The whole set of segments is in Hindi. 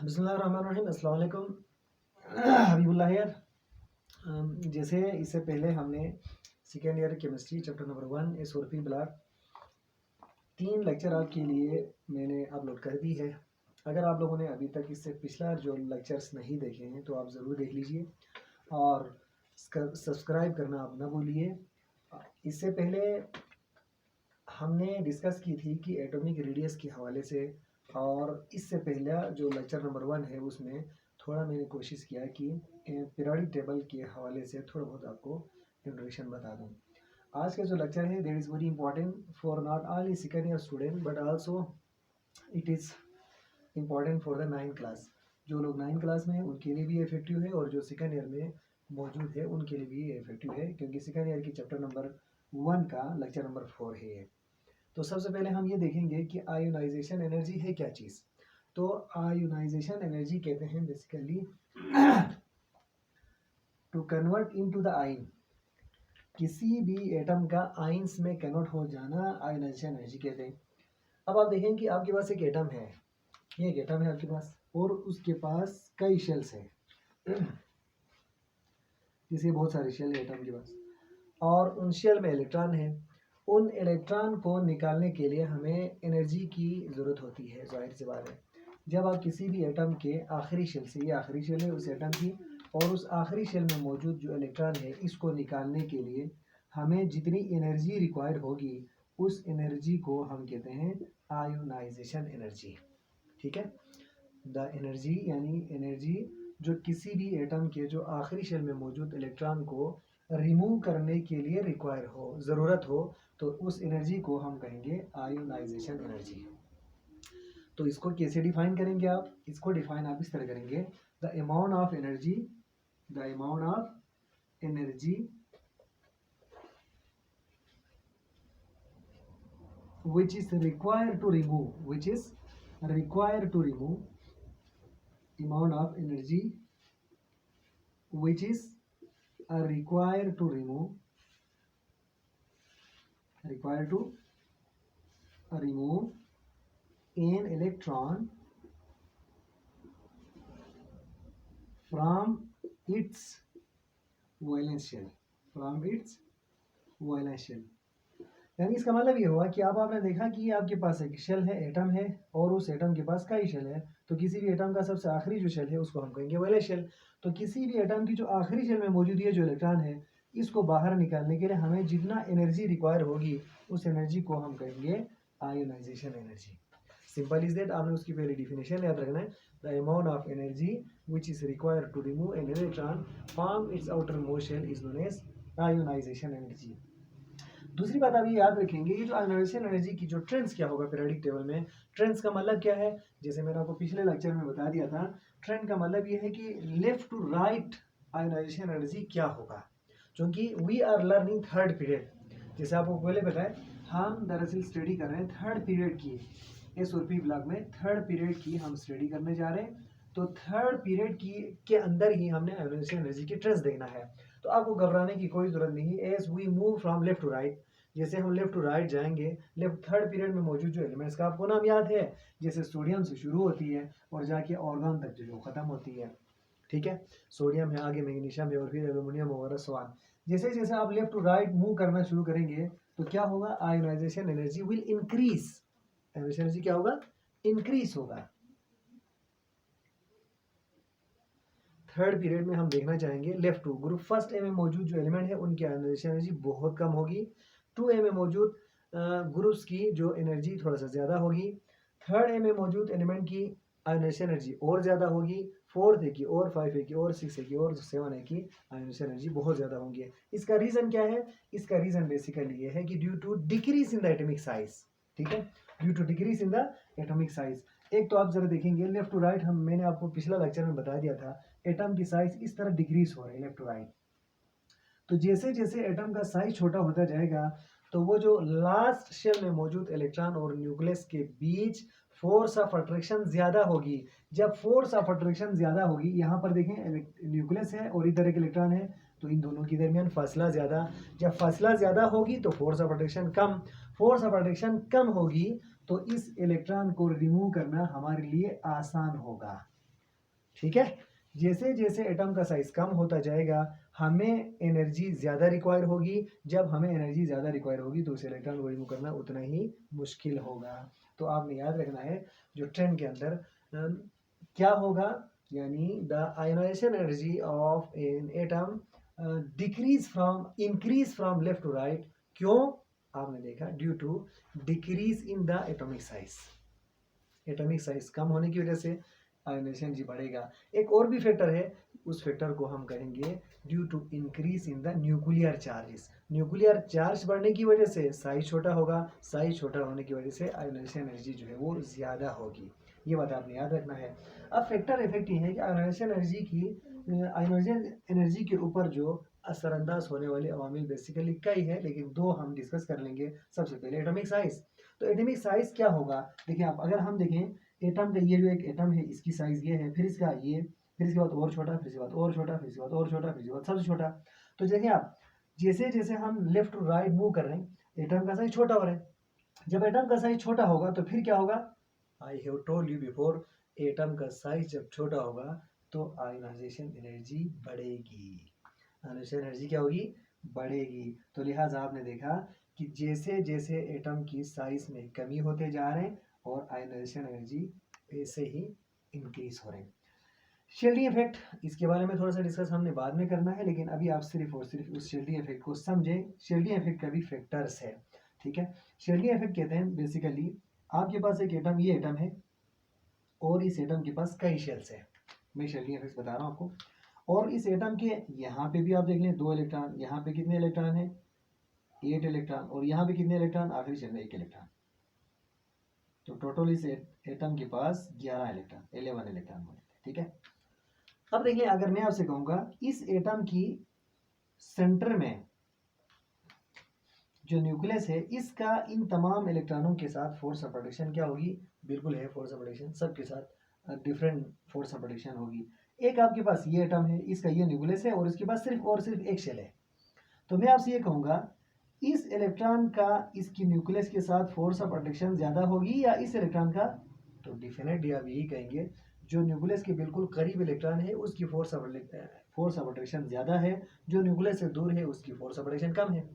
बिस्मिल्लाहिर्रहमानिर्रहीम। अस्सलाम वालेकुम। हबीबुल्लाह हियर। जैसे इससे पहले हमने second year chemistry chapter number 1 SOP block 3 lecture आपके लिए मैंने अपलोड कर दी है। अगर आप लोगों ने अभी तक इससे पिछला जो लेक्चर्स नहीं देखे हैं तो आप ज़रूर देख लीजिए और सब्सक्राइब करना आप ना भूलिए। इससे पहले हमने डिस्कस की थी कि एटॉमिक रेडियस के हवाले से, और इससे पहला जो लेक्चर नंबर 1 है उसमें थोड़ा मैंने कोशिश किया कि पीरियोडिक टेबल के हवाले से थोड़ा बहुत आपको इंट्रोडक्शन बता दूं। आज का जो लेक्चर है that is very important for not only second year student but also it is important for the 9th class. जो लोग 9th क्लास में हैं उनके लिए भी इफेक्टिव है और जो सेकेंड ईयर में मौजूद है उनके लिए भी इफेक्टिव है, क्योंकि सेकेंड ईयर की चैप्टर नंबर 1 का लेक्चर नंबर 4 है। तो सबसे पहले हम ये देखेंगे कि आयोनाइजेशन एनर्जी है क्या चीज़। तो आयोनाइजेशन एनर्जी कहते हैं basically to convert into the ion, किसी भी एटम का आयंस में कन्वर्ट हो जाना आयोनाइजेशन एनर्जी कहते हैं। अब आप देखें कि आपके पास एक एटम है, ये एक एटम है आपके पास और उसके पास कई शेल्स हैं, जैसे बहुत सारे शेल है एटम के पास, और उन शेल में इलेक्ट्रॉन है। उन इलेक्ट्रॉन को निकालने के लिए हमें एनर्जी की ज़रूरत होती है। जाहिर सी बात है, जब आप किसी भी एटम के आखिरी शेल से, ये आखिरी शेल है उस एटम की, और उस आखिरी शेल में मौजूद जो इलेक्ट्रॉन है इसको निकालने के लिए हमें जितनी एनर्जी रिक्वायर होगी उस एनर्जी को हम कहते हैं आयोनाइजेशन एनर्जी। ठीक है, द एनर्जी यानी एनर्जी जो किसी भी एटम के जो आखिरी शेल में मौजूद इलेक्ट्रॉन को रिमूव करने के लिए रिक्वायर हो, ज़रूरत हो, तो उस एनर्जी को हम कहेंगे आयोनाइजेशन एनर्जी। तो इसको कैसे डिफाइन करेंगे आप? इसको डिफाइन आप इस तरह करेंगे, the amount of energy, the amount of energy which is required to remove, which is required to remove, amount of energy which is required to remove, required to remove an electron from its valence shell, from its valence shell। यानी इसका मतलब ये हुआ कि अब आपने देखा कि आपके पास एक शेल है, एटम है, और उस एटम के पास कई शेल है। तो किसी भी एटम का सबसे आखिरी जो शेल है उसको हम कहेंगे वैलेंस शेल। तो किसी भी एटम की जो आखिरी शेल में मौजूद है जो इलेक्ट्रॉन है, इसको बाहर निकालने के लिए हमें जितना एनर्जी रिक्वायर होगी उस एनर्जी को हम कहेंगे ionization energy. Simple is that. आपने उसकी पहली डिफिनेशन याद रखना है, the amount of energy which is required to remove an electron from its outermost shell is known as ionization energy. दूसरी बात आप ये याद रखेंगे, ये जो आयोनाइजेशन एनर्जी की जो ट्रेंड्स क्या होगा पीरियोडिक टेबल में, ट्रेंड्स का मतलब क्या है? जैसे मैंने आपको पिछले लेक्चर में बता दिया था, ट्रेंड का मतलब ये है कि left to right ionization energy क्या होगा, क्योंकि we are learning third period. जैसे आपको पहले पता है, हम दरअसल स्टडी कर रहे हैं थर्ड पीरियड की, एसओपी ब्लॉक में थर्ड पीरियड की हम स्टडी करने जा रहे हैं। तो थर्ड पीरियड की के अंदर ही हमने आयोनाइजेशन एनर्जी की ट्रेंड्स देखना है। तो आपको घबराने की कोई जरूरत नहीं। As we move from left to right, जैसे हम लेफ्ट टू राइट जाएंगे, लेफ्ट थर्ड पीरियड में मौजूद जो एलिमेंट्स का आपको नाम याद है, जैसे सोडियम से शुरू होती है और जाके ऑर्गन तक जो खत्म होती है। ठीक है, सोडियम है, आगे मैग्नीशियम है और फिर एल्यूमिनियम वगैरह सवाल। जैसे जैसे आप लेफ्ट टू राइट मूव करना शुरू करेंगे तो क्या होगा? Ionization energy will increase. Ionization energy क्या होगा? इंक्रीज होगा। थर्ड पीरियड में हम देखना चाहेंगे left to group first A में मौजूद जो एलिमेंट है उनकी आयोनाइजेशन एनर्जी बहुत कम होगी। 2A में मौजूद ग्रुप्स की जो एनर्जी थोड़ा सा ज़्यादा होगी। थर्ड ए में मौजूद एलिमेंट की आयोनाइजेशन एनर्जी और ज़्यादा होगी। 4th की और 5A की और 6A की और 7A की आयोनाइजेशन एनर्जी बहुत ज़्यादा होंगी। इसका रीज़न क्या है? इसका रीज़न बेसिकली ये है कि due to decrease in the atomic size. ठीक है, due to decrease in the atomic size. एक तो आप जरा देखेंगे लेफ्ट टू राइट, हम मैंने आपको पिछला लेक्चर में बता दिया था, एटम की साइज इस तरह डिक्रीज हो रही है लेफ्ट टू राइट। तो जैसे जैसे एटम का साइज छोटा होता जाएगा तो वो जो लास्ट शेल में मौजूद इलेक्ट्रॉन और न्यूक्लियस के बीच फोर्स ऑफ अट्रैक्शन ज्यादा होगी। जब फोर्स ऑफ अट्रैक्शन ज्यादा होगी, यहाँ पर देखें न्यूक्लियस है और इधर एक इलेक्ट्रॉन है, तो इन दोनों के दरमियान फासला ज्यादा। जब फासला ज्यादा होगी तो फोर्स ऑफ अट्रैक्शन कम, फोर्स ऑफ अट्रैक्शन कम होगी तो इस इलेक्ट्रॉन को रिमूव करना हमारे लिए आसान होगा। ठीक है। जैसे जैसे एटम का साइज कम होता जाएगा हमें एनर्जी ज़्यादा रिक्वायर होगी। जब हमें एनर्जी ज़्यादा रिक्वायर होगी तो उस इलेक्ट्रॉन को रिमूव करना उतना ही मुश्किल होगा। तो आपने याद रखना है जो ट्रेंड के अंदर क्या होगा, यानी the ionisation energy of an atom increase from left to right. क्यों? आपने देखा due to decrease in the atomic size. Atomic size कम होने की वजह से आयोनाइजेशन एनर्जी बढ़ेगा। एक और भी फैक्टर है, उस फैक्टर को हम कहेंगे due to increase in the nuclear charges. Nuclear charge बढ़ने की वजह से साइज छोटा होगा, साइज छोटा होने की वजह से आयोनाइजेशन एनर्जी जो है वो ज़्यादा होगी। ये बात आपने याद रखना है। अब फैक्टर इफेक्ट ये है कि आयोनाइजेशन एनर्जी के ऊपर जो असरअंदाज होने वाले अवामिल बेसिकली कई है, लेकिन दो हम डिस्कस कर लेंगे। सबसे पहले एटॉमिक साइज। तो एटॉमिक साइज क्या होगा, देखिए आप अगर हम देखें एटम का ये जो एक एटम है इसकी साइज ये है, फिर इसका ये, फिर इसके बाद और छोटा, फिर इसके बाद और छोटा, फिर इसके बाद और छोटा, फिर इसके बाद सबसे छोटा। तो देखिए आप जैसे जैसे हम लेफ्ट टू राइट मूव कर रहे हैं एटम का साइज छोटा हो रहा है। जब एटम का साइज छोटा होगा तो फिर क्या होगा, I have told you before, atom का साइज जब छोटा होगा तो आयोनाइजेशन एनर्जी बढ़ेगी। आयोनाइजेशन एनर्जी क्या होगी, बढ़ेगी। तो लिहाजा आपने देखा कि जैसे जैसे एटम की साइज में कमी होते जा रहे हैं और आयोनाइजेशन एनर्जी ऐसे ही इंक्रीज हो रहे हैं। शेल्डिंग इफेक्ट, इसके बारे में थोड़ा सा डिस्कस हमने बाद में करना है, लेकिन अभी आप सिर्फ और सिर्फ उस शेल्डिंग इफेक्ट को समझें। शेल्डिंग इफेक्ट का भी फैक्टर्स है, ठीक है। शेल्डिंग इफेक्ट कहते हैं बेसिकली आपके पास एक एटम, ये एटम है और इस एटम के पास कई शेल्स है। मैं शेल्डिंग इफेक्ट बता रहा हूँ आपको। और इस एटम के यहाँ पे भी आप देख लें 2 इलेक्ट्रॉन, यहाँ पे कितने इलेक्ट्रॉन है 8 इलेक्ट्रॉन, और यहाँ पे कितने इलेक्ट्रॉन, आखिरी शेल में 1 इलेक्ट्रॉन। तो टोटल इस एटम के पास 11 इलेक्ट्रॉन, 11 इलेक्ट्रॉन होते हैं, ठीक है। अब देखिए अगर मैं आपसे कहूंगा इस एटम की सेंटर में जो न्यूक्लियस है इसका इन तमाम इलेक्ट्रॉनों के साथ फोर्स ऑफ अट्रैक्शन क्या होगी, बिल्कुल है फोर्स ऑफ अट्रैक्शन, सबके साथ डिफरेंट फोर्स ऑफ अट्रैक्शन होगी। एक आपके पास ये एटम है, इसका ये न्यूक्लियस है और इसके पास सिर्फ और सिर्फ एक शेल है। तो मैं आपसे ये कहूंगा इस इलेक्ट्रॉन का इसकी न्यूक्लियस के साथ फोर्स ऑफ अट्रैक्शन ज्यादा होगी या इस इलेक्ट्रॉन का, तो डेफिनेटली आप यही कहेंगे जो न्यूक्लियस के बिल्कुल करीब इलेक्ट्रॉन है उसकी फोर्स ऑफ अट्रैक्शन ज्यादा है, जो न्यूक्लियस से दूर है उसकी फोर्स ऑफ अट्रैक्शन कम है।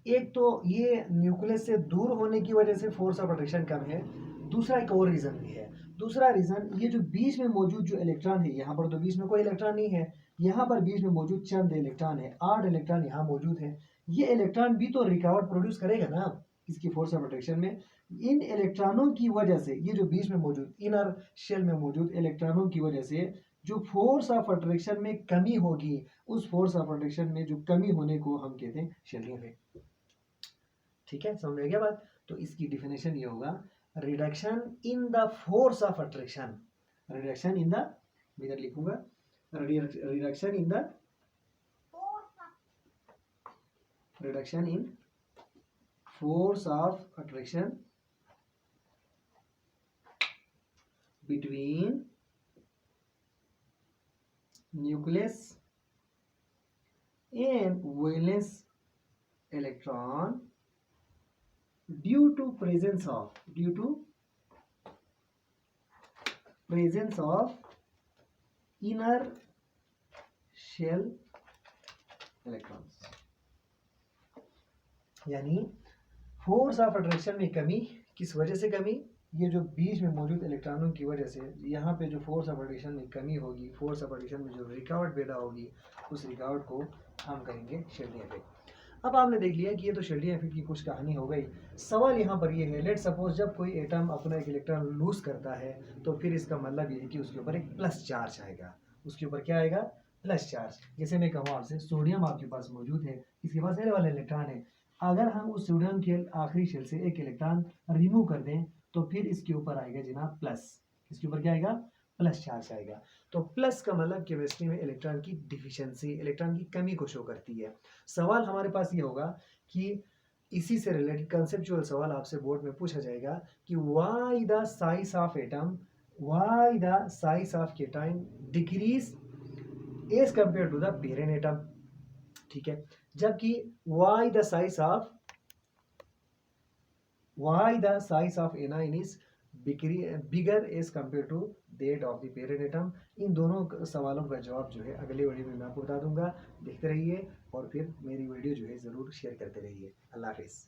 एक तो ये न्यूक्लियस से दूर होने की वजह से फोर्स ऑफ अट्रैक्शन कम है, दूसरा एक और रीजन भी है। दूसरा रीजन ये जो बीच में मौजूद जो इलेक्ट्रॉन है, यहाँ पर तो बीच में कोई इलेक्ट्रॉन नहीं है, यहाँ पर बीच में मौजूद चंद इलेक्ट्रॉन है, 8 इलेक्ट्रॉन यहाँ मौजूद है। ये इलेक्ट्रॉन भी तो रिकॉर्ड प्रोड्यूस करेगा ना इसकी फोर्स ऑफ अट्रैक्शन में। इन इलेक्ट्रॉनों की वजह से ये जो बीच में मौजूद इनर शेल में मौजूद इलेक्ट्रॉनों की वजह से जो फोर्स ऑफ अट्रैक्शन में कमी होगी, उस फोर्स ऑफ अट्रैक्शन में जो कमी होने को हम कहते हैं शेल्डिंग इफेक्ट। ठीक है, समझ में गया बात। तो इसकी डिफिनेशन ये होगा reduction in the force of attraction, reduction in the, मैं इधर लिखूंगा reduction in the, reduction in force of attraction between nucleus and valence electron due to presence of inner shell electrons। यानी फोर्स ऑफ अट्रैक्शन में कमी, किस वजह से कमी, ये जो बीच में मौजूद इलेक्ट्रॉनों की वजह से यहाँ पे जो फोर्स ऑफ अट्रैक्शन में कमी होगी, फोर्स ऑफ अट्रैक्शन में जो रिकावट पैदा होगी, उस रिकावट को हम कहेंगे शेल्डिंग इफेक्ट। अब आपने देख लिया कि ये तो शेल्डिंग इफेक्ट की कुछ कहानी हो गई। सवाल यहाँ पर ये है, लेट सपोज जब कोई एटम अपना एक इलेक्ट्रॉन लूज करता है तो फिर इसका मतलब ये है कि उसके ऊपर एक प्लस चार्ज आएगा, उसके ऊपर क्या आएगा, प्लस चार्ज। जैसे मैं कहूँ आपसे सोडियम आपके पास मौजूद है, इसके पास L वाला इलेक्ट्रॉन है, अगर हम उस सोडियम के आखिरी शेल से एक इलेक्ट्रॉन रिमूव कर दें तो फिर इसके ऊपर आएगा जनाब प्लस, इसके ऊपर क्या आएगा, प्लस चार्ज आएगा। तो प्लस का मतलब केमिस्ट्री में इलेक्ट्रॉन की डिफिशियंसी, इलेक्ट्रॉन की कमी को शो करती है। सवाल हमारे पास ये होगा कि इसी से रिलेटेड कंसेप्चुअल सवाल आपसे बोर्ड में पूछा जाएगा कि why the size of atom, why the size of cation decrease as compare to the parent atom. ठीक है, जबकि why the size of anion is bigger as compare to that of the parent atom. इन दोनों सवालों का जवाब जो है अगले वीडियो में मैं आपको बता दूंगा। देखते रहिए और फिर मेरी वीडियो जो है ज़रूर शेयर करते रहिए। अल्लाह हाफिज़।